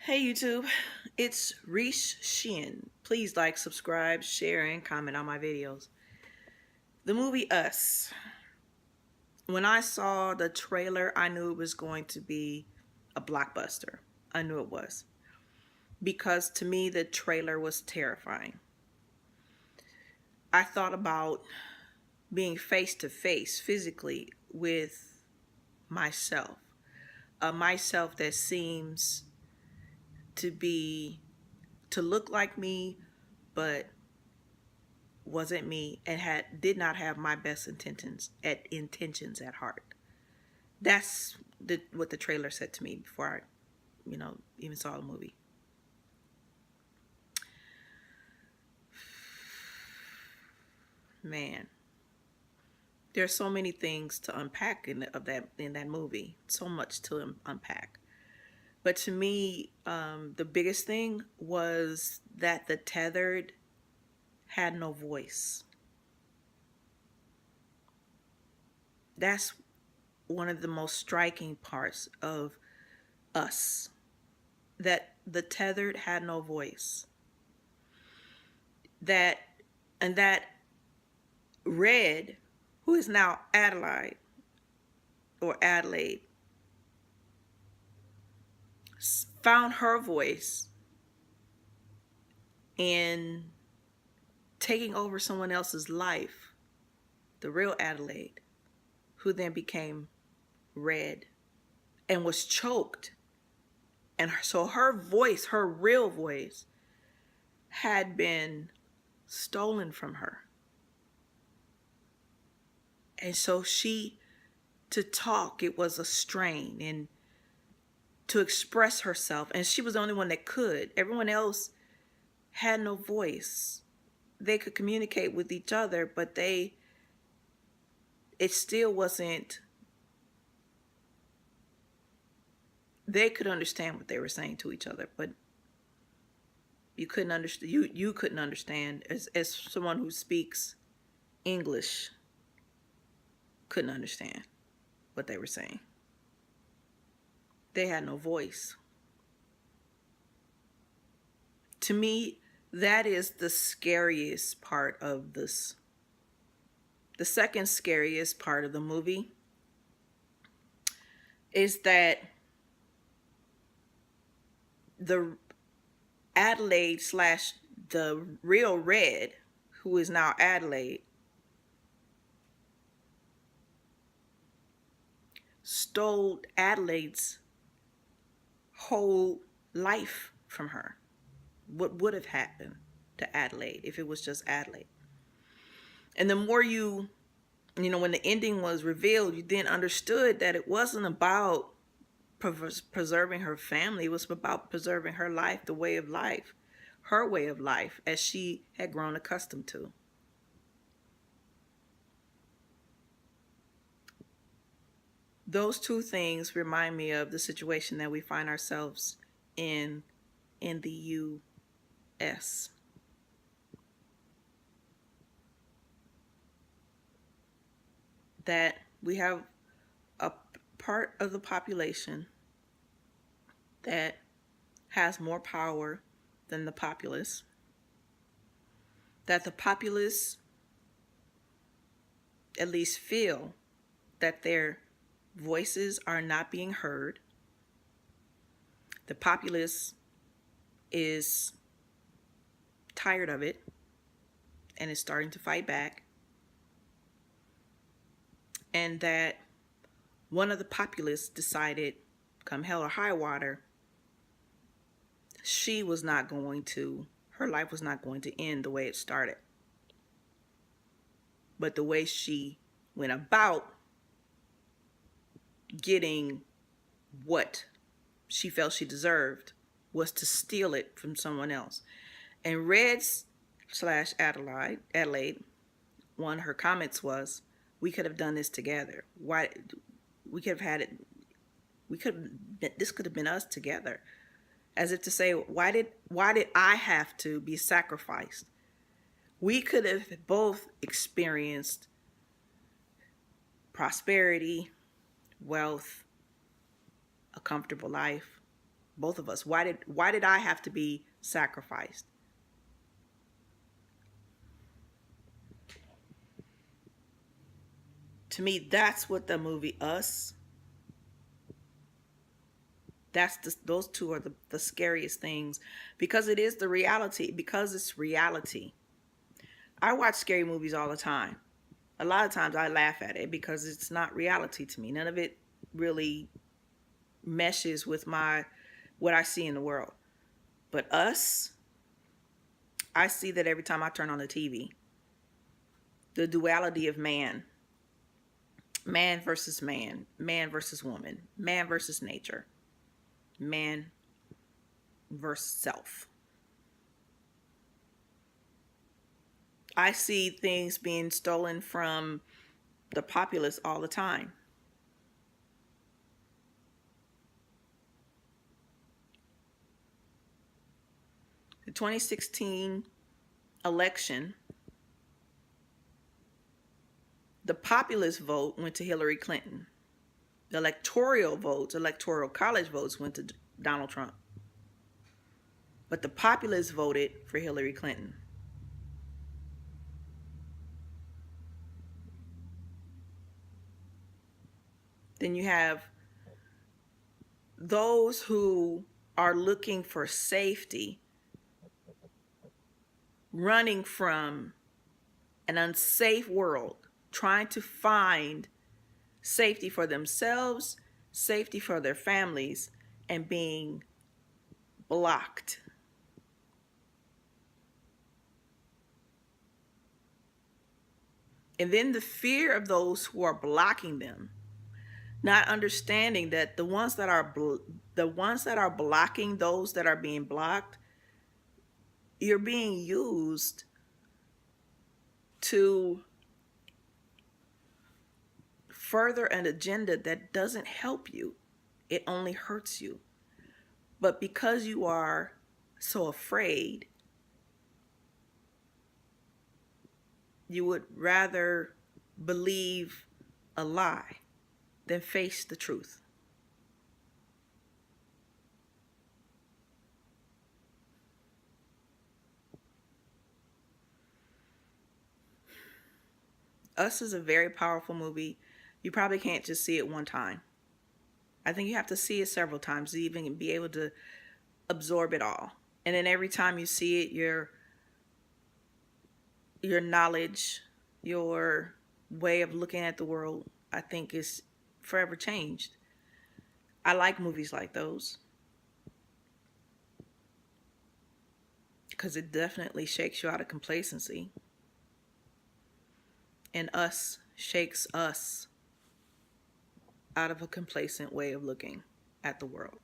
Hey YouTube, it's Reese Shin. Please like, subscribe, share, and comment on my videos. The movie Us. When I saw the trailer, I knew it was going to be a blockbuster. I knew it was. Because to me, the trailer was terrifying. I thought about being face to face physically with myself. A myself that seems to look like me, but wasn't me and did not have my best intentions at heart. That's what the trailer said to me before I even saw the movie. Man, there's so many things to unpack in that movie. So much to unpack. But to me, the biggest thing was that the tethered had no voice. That's one of the most striking parts of Us, that the tethered had no voice. That Red, who is now Adelaide, found her voice in taking over someone else's life, the real Adelaide, who then became Red and was choked. And so her voice, her real voice, had been stolen from her. And so to talk, it was a strain, and to express herself. And she was the only one that could. Everyone else had no voice. They could communicate with each other, but it still wasn't, they could understand what they were saying to each other, but you couldn't understand. You couldn't understand as someone who speaks English couldn't understand what they were saying. They had no voice. To me, that is the scariest part of this. The second scariest part of the movie is that the Adelaide / the real Red, who is now Adelaide, stole Adelaide's whole life from her. What would have happened to Adelaide if it was just Adelaide? And the more when the ending was revealed, you then understood that it wasn't about preserving her family. It was about preserving her life, her way of life, as she had grown accustomed to. Those two things remind me of the situation that we find ourselves in the U.S. That we have a part of the population that has more power than the populace. That the populace at least feel that their voices are not being heard. The populace is tired of it and is starting to fight back. And that one of the populace decided, come hell or high water, her life was not going to end the way it started. But the way she went about getting what she felt she deserved was to steal it from someone else. And Red / Adelaide, one of her comments was, we could have done this together. Why? We could have had it. This could have been us together. As if to say, why did I have to be sacrificed? We could have both experienced prosperity, wealth, a comfortable life, both of us. Why did I have to be sacrificed? To me, that's what the movie Us, those two are the scariest things, because it is the reality, because it's reality. I watch scary movies all the time. A lot of times I laugh at it because it's not reality to me. None of it really meshes with what I see in the world. But Us, I see that every time I turn on the TV. The duality of man. Man versus man. Man versus woman. Man versus nature. Man versus self. I see things being stolen from the populace all the time. The 2016 election, the populist vote went to Hillary Clinton. The electoral college votes went to Donald Trump. But the populace voted for Hillary Clinton. Then you have those who are looking for safety, running from an unsafe world, trying to find safety for themselves, safety for their families, and being blocked. And then the fear of those who are blocking them, not understanding that the ones that are blocking those that are being blocked, you're being used to further an agenda that doesn't help you. It only hurts you. But because you are so afraid, you would rather believe a lie than face the truth. Us is a very powerful movie. You probably can't just see it one time. I think you have to see it several times to even be able to absorb it all. And then every time you see it, your knowledge, your way of looking at the world, I think is forever changed. I like movies like those because it definitely shakes you out of complacency. And Us shakes us out of a complacent way of looking at the world.